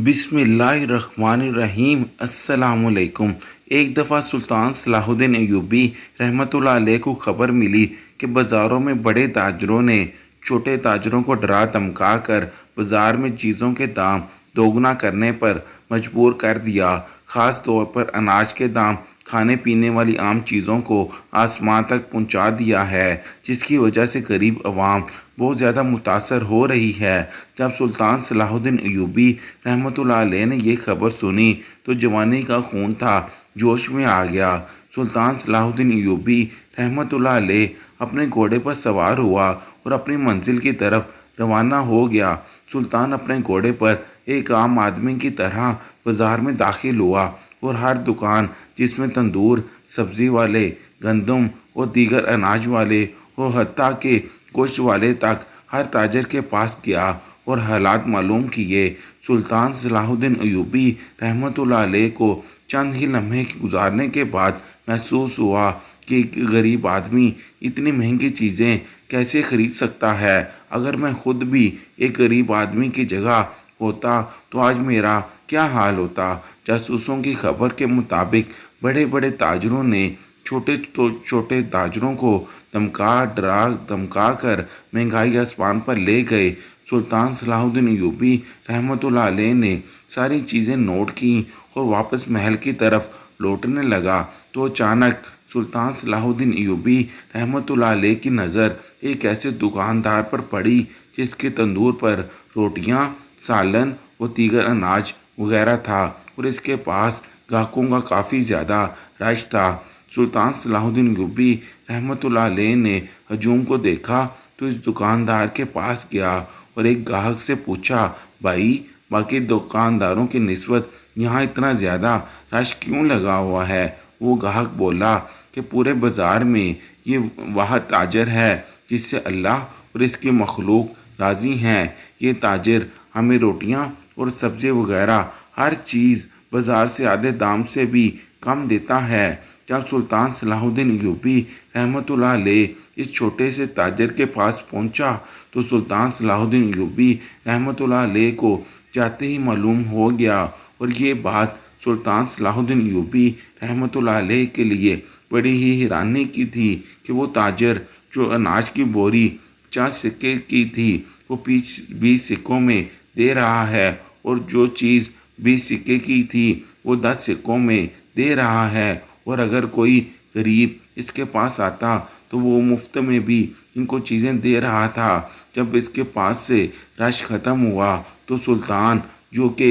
بسم اللہ الرحمن الرحیم۔ السلام علیکم۔ ایک دفعہ سلطان صلاح الدین ایوبی رحمۃ اللہ علیہ کو خبر ملی کہ بازاروں میں بڑے تاجروں نے چھوٹے تاجروں کو ڈرا دھمکا کر بازار میں چیزوں کے دام دوگنا کرنے پر مجبور کر دیا۔ خاص طور پر اناج کے دام کھانے پینے والی عام چیزوں کو آسمان تک پہنچا دیا ہے، جس کی وجہ سے غریب عوام بہت زیادہ متاثر ہو رہی ہے۔ جب سلطان صلاح الدین ایوبی رحمۃ اللہ علیہ نے یہ خبر سنی تو جوانی کا خون تھا جوش میں آ گیا۔ سلطان صلاح الدین ایوبی رحمۃ اللہ علیہ اپنے گھوڑے پر سوار ہوا اور اپنی منزل کی طرف روانہ ہو گیا۔ سلطان اپنے گھوڑے پر ایک عام آدمی کی طرح بازار میں داخل ہوا اور ہر دکان، جس میں تندور، سبزی والے، گندم اور دیگر اناج والے اور حتیٰ کہ گوشت والے تک، ہر تاجر کے پاس گیا اور حالات معلوم کیے۔ سلطان صلاح الدین ایوبی رحمۃ اللہ علیہ کو چند ہی لمحے گزارنے کے بعد محسوس ہوا کہ ایک غریب آدمی اتنی مہنگی چیزیں کیسے خرید سکتا ہے۔ اگر میں خود بھی ایک غریب آدمی کی جگہ ہوتا تو آج میرا کیا حال ہوتا۔ جاسوسوں کی خبر کے مطابق بڑے بڑے تاجروں نے چھوٹے تاجروں کو ڈرا دھمکا کر مہنگائی آسمان پر لے گئے۔ سلطان صلاح الدین ایوبی رحمۃ اللہ علیہ نے ساری چیزیں نوٹ کیں اور واپس محل کی طرف لوٹنے لگا تو اچانک سلطان صلاح الدین ایوبی رحمۃ اللہ علیہ کی نظر ایک ایسے دکاندار پر پڑی جس کے تندور پر روٹیاں، سالن اور دیگر اناج وغیرہ تھا اور اس کے پاس گاہکوں کا کافی زیادہ رش تھا۔ سلطان صلاح الدین ایوبی رحمۃ اللہ علیہ نے ہجوم کو دیکھا تو اس دکاندار کے پاس گیا اور ایک گاہک سے پوچھا، بھائی، باقی دکانداروں کی نسبت یہاں اتنا زیادہ رش کیوں لگا ہوا ہے؟ وہ گاہک بولا کہ پورے بازار میں یہ واحد تاجر ہے جس سے اللہ اور اس کی مخلوق راضی ہیں۔ یہ تاجر ہمیں روٹیاں اور سبزی وغیرہ ہر چیز بازار سے آدھے دام سے بھی کم دیتا ہے۔ جب سلطان صلاح الدین ایوبی رحمۃ اللہ علیہ اس چھوٹے سے تاجر کے پاس پہنچا تو سلطان صلاح الدین ایوبی رحمۃ اللہ علیہ کو جاتے ہی معلوم ہو گیا اور یہ بات سلطان صلاح الدین ایوبی رحمۃ اللہ علیہ کے لیے بڑی ہی حیرانی کی تھی کہ وہ تاجر جو اناج کی بوری 50 سکے کی تھی وہ 20 سکوں میں دے رہا ہے اور جو چیز 20 سکے کی تھی وہ 10 سکوں میں دے رہا ہے، اور اگر کوئی غریب اس کے پاس آتا تو وہ مفت میں بھی ان کو چیزیں دے رہا تھا۔ جب اس کے پاس سے رش ختم ہوا تو سلطان، جو کہ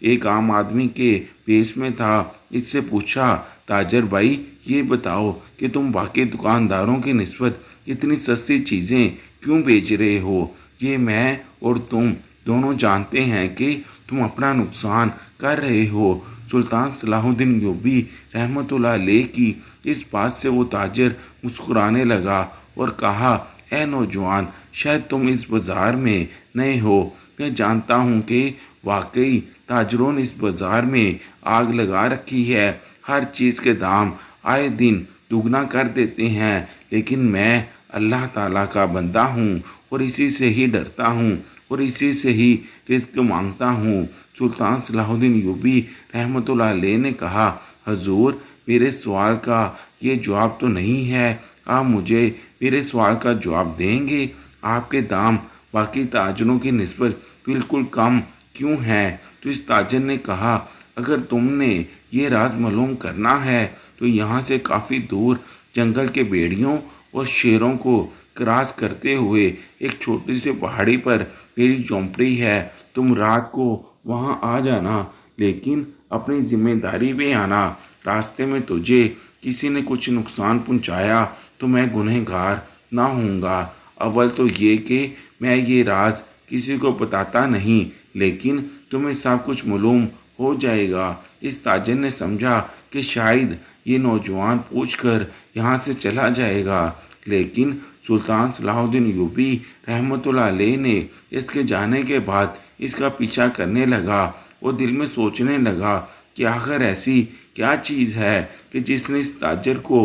ایک عام آدمی کے پیش میں تھا، اس سے پوچھا، تاجر بھائی، یہ بتاؤ کہ تم باقی دکانداروں کی نسبت اتنی سستی چیزیں کیوں بیچ رہے ہو؟ یہ میں اور تم دونوں جانتے ہیں کہ تم اپنا نقصان کر رہے ہو۔ سلطان صلاح الدین ایوبی رحمۃ اللہ علیہ کی اس بات سے وہ تاجر مسکرانے لگا اور کہا، اے نوجوان، شاید تم اس بازار میں نئے ہو۔ میں جانتا ہوں کہ واقعی تاجروں نے اس بازار میں آگ لگا رکھی ہے، ہر چیز کے دام آئے دن دگنا کر دیتے ہیں، لیکن میں اللہ تعالیٰ کا بندہ ہوں اور اسی سے ہی ڈرتا ہوں اور اسی سے ہی رزق مانگتا ہوں۔ سلطان صلاح الدین ایوبی رحمۃ اللہ علیہ نے کہا، حضور، میرے سوال کا یہ جواب تو نہیں ہے، آپ مجھے میرے سوال کا جواب دیں گے؟ آپ کے دام باقی تاجروں کی نسبت بالکل کم کیوں ہیں؟ تو اس تاجر نے کہا، اگر تم نے یہ راز معلوم کرنا ہے تو یہاں سے کافی دور جنگل کے بھیڑیوں اور شیروں کو کراس کرتے ہوئے ایک چھوٹی سی پہاڑی پر میری جھونپڑی ہے، تم رات کو وہاں آ جانا، لیکن اپنی ذمہ داری پہ آنا۔ راستے میں تجھے کسی نے کچھ نقصان پہنچایا تو میں گنہگار نہ ہوں گا۔ اول تو یہ کہ میں یہ راز کسی کو بتاتا نہیں، لیکن تمہیں سب کچھ معلوم ہو جائے گا۔ اس تاجر نے سمجھا کہ شاید یہ نوجوان پوچھ کر یہاں سے چلا جائے گا، لیکن سلطان صلاح الدین ایوبی رحمۃ اللہ علیہ نے اس کے جانے کے بعد اس کا پیچھا کرنے لگا اور دل میں سوچنے لگا کہ آخر ایسی کیا چیز ہے کہ جس نے اس تاجر کو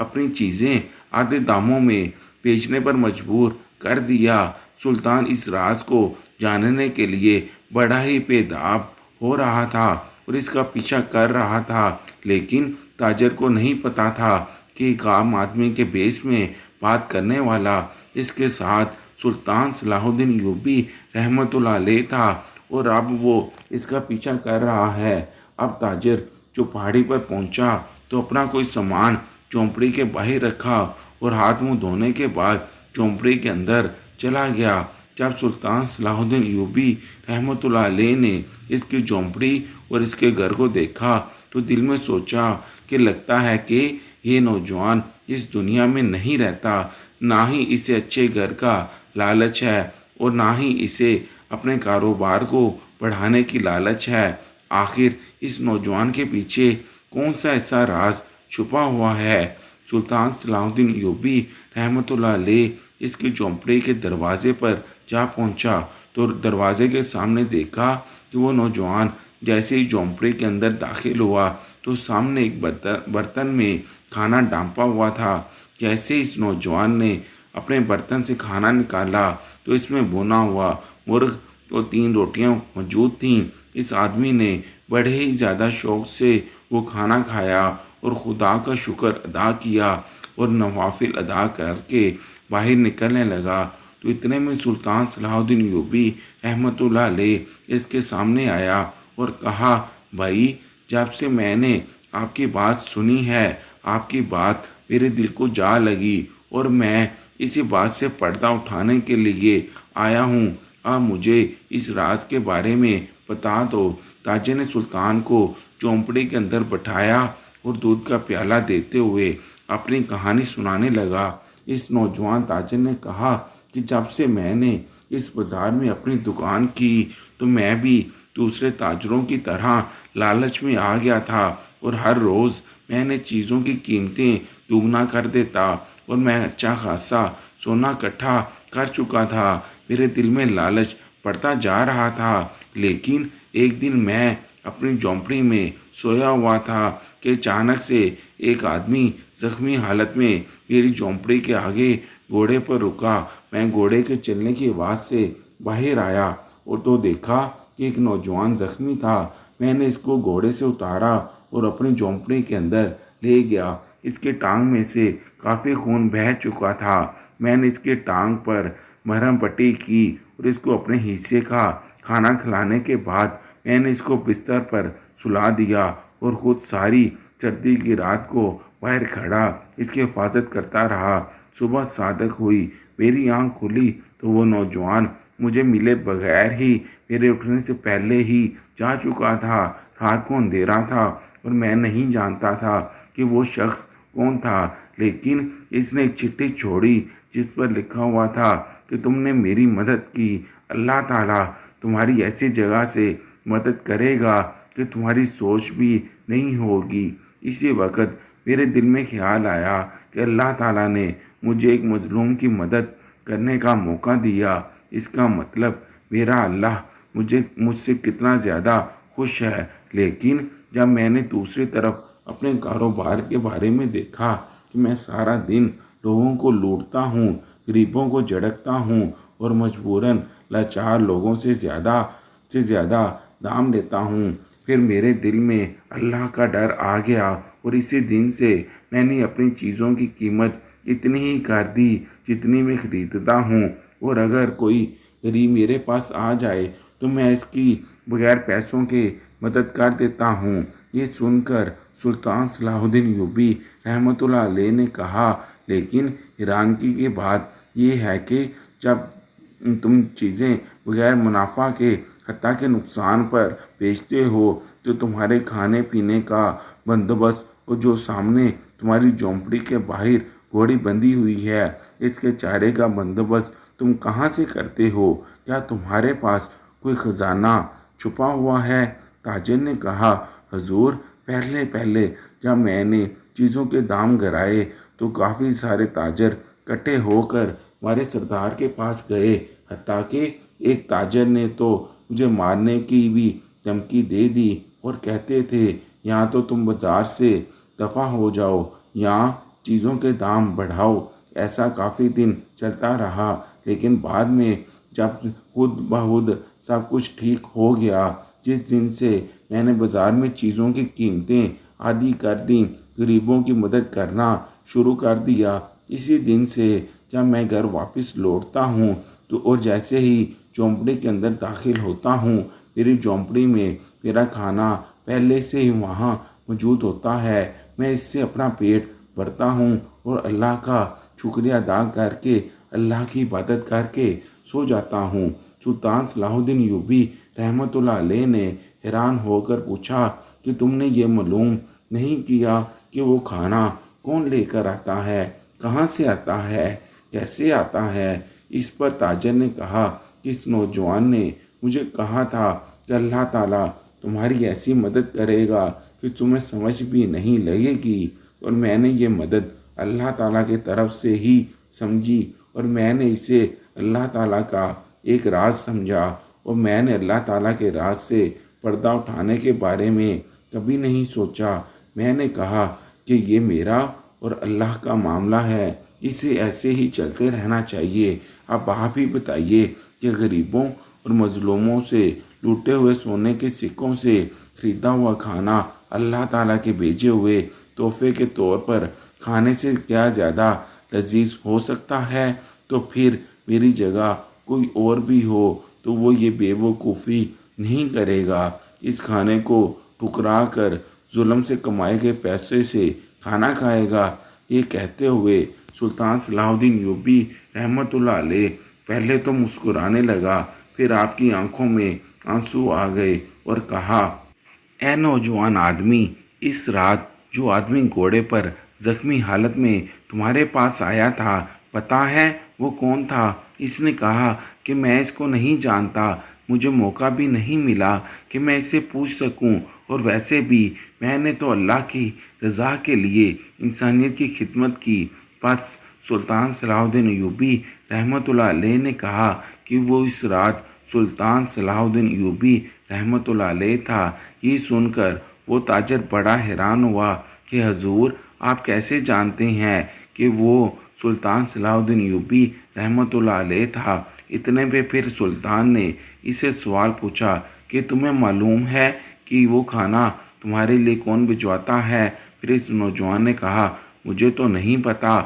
اپنی چیزیں آدھے داموں میں بیچنے پر مجبور کر دیا۔ सुल्तान इस राज को जानने के लिए बड़ा ही बेताब हो रहा था और इसका पीछा कर रहा था, लेकिन ताजर को नहीं पता था कि एक आम आदमी के भेष में बात करने वाला इसके साथ सुल्तान सलाहुद्दीन यूबी रहमतुल्लाह अलैह था और अब वो इसका पीछा कर रहा है। अब ताजर जो पहाड़ी पर पहुंचा तो अपना कोई सामान झोंपड़ी के बाहर रखा और हाथ मुंह धोने के बाद झोंपड़ी के अंदर चला गया। जब सुल्तान सलाहुद्दीन यूबी रहमतुल्लाह अलैह ने इसकी झोंपड़ी और इसके घर को देखा तो दिल में सोचा कि लगता है कि ये नौजवान इस दुनिया में नहीं रहता, ना ही इसे अच्छे घर का लालच है और ना ही इसे अपने कारोबार को बढ़ाने की लालच है। आखिर इस नौजवान के पीछे कौन सा ऐसा राज छुपा हुआ है। सुल्तान सलाहुद्दीन यूबी रहमतुल्लाह अलैह इसकी झोंपड़ी के दरवाजे पर जा पहुंचा तो दरवाजे के सामने देखा कि वो नौजवान जैसे ही झोंपड़ी के अंदर दाखिल हुआ तो सामने एक बर्तन में खाना डांपा हुआ था। जैसे इस नौजवान ने अपने बर्तन से खाना निकाला तो इसमें भुना हुआ मुर्ग और 3 रोटियां मौजूद थीं। इस आदमी ने बड़े ही ज़्यादा शौक़ से वो खाना खाया और खुदा का शुक्र अदा किया और नवाफिल अदा करके बाहर निकलने लगा। तो इतने में सुल्तान सलाहुद्दीन यूबी रहमतुल्लाह अलैह इसके सामने आया और कहा, भाई जब से मैंने आपकी बात सुनी है, आपकी बात मेरे दिल को जा लगी और मैं इसी बात से पर्दा उठाने के लिए आया हूँ। आप मुझे इस राज के बारे में बता दो। ताजे ने सुल्तान को झोंपड़ी के अंदर बैठाया और दूध का प्याला देते हुए अपनी कहानी सुनाने लगा। इस नौजवान ताजर ने कहा कि जब से मैंने इस बाज़ार में अपनी दुकान की तो मैं भी दूसरे ताजरों की तरह लालच में आ गया था और हर रोज़ मैंने चीज़ों की कीमतें दुगना कर देता और मैं अच्छा खासा सोना इकट्ठा कर चुका था। मेरे दिल में लालच बढ़ता जा रहा था, लेकिन एक दिन मैं अपनी झोंपड़ी में सोया हुआ था कि अचानक से एक आदमी जख्मी हालत में मेरी झोंपड़ी के आगे घोड़े पर रुका। मैं घोड़े के चलने की आवाज़ से बाहर आया और तो देखा कि एक नौजवान जख्मी था। मैंने इसको घोड़े से उतारा और अपनी झोंपड़ी के अंदर ले गया। इसके टांग में से काफ़ी खून बह चुका था। मैंने इसके टांग पर मरहम पट्टी की और इसको अपने हिस्से का खाना खिलाने के बाद मैंने इसको बिस्तर पर सुला दिया और खुद सारी सर्दी की रात को बाहर खड़ा इसकी हिफाजत करता रहा। सुबह सादक हुई, मेरी आंख खुली तो वो नौजवान मुझे मिले बगैर ही मेरे उठने से पहले ही जा चुका था। रात को अंधेरा था और मैं नहीं जानता था कि वो शख्स कौन था, लेकिन इसने एक चिट्ठी छोड़ी जिस पर लिखा हुआ था कि तुमने मेरी मदद की, अल्लाह ताला तुम्हारी ऐसी जगह से मदद करेगा कि तुम्हारी सोच भी नहीं होगी। इसी वक्त मेरे दिल में ख्याल आया कि अल्लाह ताला ने मुझे एक मजलूम की मदद करने का मौका दिया। इसका मतलब मेरा अल्लाह मुझसे कितना ज़्यादा खुश है। लेकिन जब मैंने दूसरी तरफ अपने कारोबार के बारे में देखा कि मैं सारा दिन लोगों को लूटता हूँ, गरीबों को झड़कता हूँ और मजबूरन लाचार लोगों से ज़्यादा दाम लेता हूँ, फिर मेरे दिल में अल्लाह का डर आ गया और इसी दिन से मैंने अपनी चीज़ों की कीमत इतनी ही कर दी जितनी मैं ख़रीदता हूँ और अगर कोई गरीब मेरे पास आ जाए तो मैं इसकी बगैर पैसों के मदद कर देता हूँ। ये सुनकर सुल्तान सलाहुद्दीन यूबी रहमतुल्लाह अलैह ने कहा, लेकिन हैरानगी की बात यह है कि जब तुम चीज़ें बगैर मुनाफा के हत्ता के नुकसान पर बेचते हो तो तुम्हारे खाने पीने का बंदोबस्त और जो सामने तुम्हारी झोंपड़ी के बाहर घोड़ी बंधी हुई है इसके चारे का बंदोबस्त तुम कहाँ से करते हो? क्या तुम्हारे पास कोई ख़जाना छुपा हुआ है? ताजिर ने कहा, हजूर पहले जब मैंने चीज़ों के दाम गिराए तो काफ़ी सारे ताजर इकट्ठे होकर हमारे सरदार के पास गए। हत्ता कि एक ताजर ने तो मुझे मारने की भी धमकी दे दी और कहते थे, यहाँ तो तुम बाज़ार से दफ़ा हो जाओ, यहाँ चीज़ों के दाम बढ़ाओ। ऐसा काफ़ी दिन चलता रहा, लेकिन बाद में जब खुद बखुद सब कुछ ठीक हो गया। जिस दिन से मैंने बाज़ार में चीज़ों की कीमतें आधी कर दी, गरीबों की मदद करना शुरू कर दिया, इसी दिन से जब मैं घर वापस लौटता हूँ तो और जैसे ही झोंपड़ी के अंदर दाखिल होता हूँ, मेरी झोंपड़ी में मेरा खाना पहले से ही वहाँ मौजूद होता है। मैं इससे अपना पेट भरता हूँ और अल्लाह का शुक्रिया अदा करके, अल्लाह की इबादत करके सो जाता हूँ। सुल्तान सलाहुद्दीन यूबी रहमतुल्लाह अलैह ने हैरान होकर पूछा कि तुमने ये मालूम नहीं किया कि वो खाना कौन लेकर आता है, कहाँ से आता है, कैसे आता है? इस पर ताजर ने कहा कि इस नौजवान ने मुझे कहा था कि अल्लाह ताला तुम्हारी ऐसी मदद करेगा कि तुम्हें समझ भी नहीं लगेगी, और मैंने ये मदद अल्लाह ताला की तरफ से ही समझी और मैंने इसे अल्लाह ताला का एक राज समझा, और मैंने अल्लाह ताला के राज से पर्दा उठाने के बारे में कभी नहीं सोचा। मैंने कहा कि ये मेरा और अल्लाह का मामला है, इसे ऐसे ही चलते रहना चाहिए। अब आप ही बताइए कि गरीबों और मज़लूमों से लूटे हुए सोने के सिक्कों से ख़रीदा हुआ खाना अल्लाह ताला के भेजे हुए तोहफे के तौर पर खाने से क्या ज़्यादा लजीज हो सकता है? तो फिर मेरी जगह कोई और भी हो तो वो ये बेवकूफ़ी नहीं करेगा। इस खाने को ठुकरा कर जुल्म से कमाए गए पैसे से खाना खाएगा। ये कहते हुए सुल्तान सलाहुद्दीन यूबी रहमतुल्लाह अलैह पहले तो मुस्कुराने लगा, फिर आपकी आंखों में आंसू आ गए और कहा, ए नौजवान आदमी, इस रात जो आदमी घोड़े पर जख्मी हालत में तुम्हारे पास आया था, पता है वो कौन था? इसने कहा कि मैं इसको नहीं जानता, मुझे मौका भी नहीं मिला कि मैं इससे पूछ सकूं, और वैसे भी मैंने तो अल्लाह की रज़ा के लिए इंसानियत की खिदमत की। बस सुल्तान सलाहुद्दीन यूबी रहमतुल्लाह अलैह ने कहा कि वो इस रात सुल्तान सलाहुद्दीन यूबी रहमतुल्लाह अलैह था। ये सुनकर वो ताजर बड़ा हैरान हुआ कि हजूर, आप कैसे जानते हैं कि वो सुल्तान सलाहुद्दीन यूबी रहमतुल्लाह अलैह था? इतने पे फिर सुल्तान ने इसे सवाल पूछा कि तुम्हें मालूम है कि वो खाना तुम्हारे लिए कौन भिजवाता है? फिर इस नौजवान ने कहा, मुझे तो नहीं पता।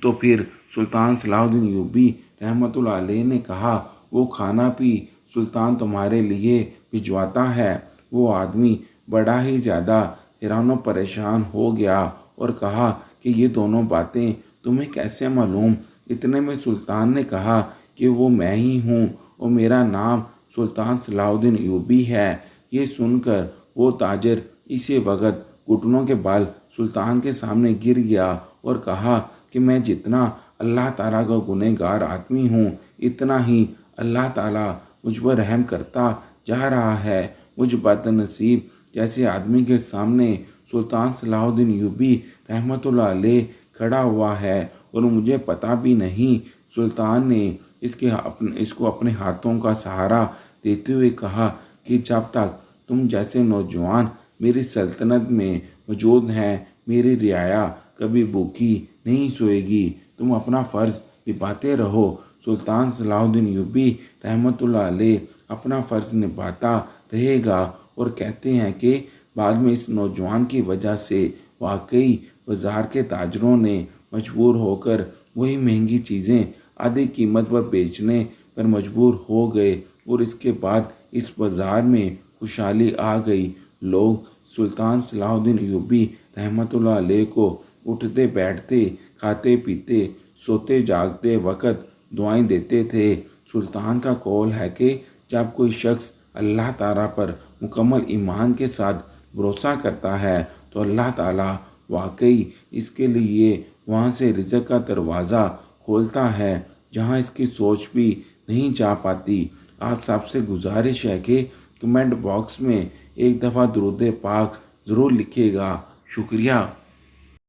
तो फिर सुल्तान सलाहुद्दीन यूबी रहमतुल्लाह अलैह ने कहा, वो खाना भी सुल्तान तुम्हारे लिए भिजवाता है। वो आदमी बड़ा ही ज़्यादा हैरान और परेशान हो गया और कहा कि ये दोनों बातें तुम्हें कैसे मालूम? इतने में सुल्तान ने कहा कि वो मैं ही हूँ और मेरा नाम सुल्तान सलाहुद्दीन यूबी है। ये सुनकर वो ताजर इसी वक्त घुटनों के बल सुल्तान के सामने गिर गया और कहा कि मैं जितना अल्लाह ताला का गुनहगार आदमी हूँ, इतना ही अल्लाह ताला मुझ पर रहम करता जा रहा है। मुझ बदनसीब जैसे आदमी के सामने सुल्तान सलाहुद्दीन यूबी रहमतुल्लाह अलैह खड़ा हुआ है और मुझे पता भी नहीं। सुल्तान ने इसको अपने हाथों का सहारा देते हुए कहा कि जब तक तुम जैसे नौजवान मेरी सल्तनत में मौजूद हैं, मेरी रियाया कभी भूखी नहीं सोएगी। तुम अपना फ़र्ज़ निभाते रहो। सुल्तान सलाहुद्दीन यूबी रहमतुल्लाह अलैह अपना फ़र्ज़ निभाता रहेगा। और कहते हैं कि बाद में इस नौजवान की वजह से वाकई बाज़ार के ताजरों ने मजबूर होकर वही महंगी चीज़ें आधी कीमत पर बेचने पर मजबूर हो गए, और इसके बाद इस बाज़ार में खुशहाली आ गई। लोग सुल्तान सलाहुद्दीन यूबी रहमतुल्लाह अलैह को उठते बैठते, खाते पीते, सोते जागते वक़्त दुआएं देते थे। सुल्तान का कौल है कि जब कोई शख्स अल्लाह ताला पर मुकम्मल ईमान के साथ भरोसा करता है तो अल्लाह ताला वाकई इसके लिए वहाँ से रिज़्क़ का दरवाज़ा खोलता है जहाँ इसकी सोच भी नहीं जा पाती। आप सबसे गुजारिश है कि कमेंट बॉक्स में एक दफ़ा दुरूद पाक ज़रूर लिखिएगा। शुक्रिया।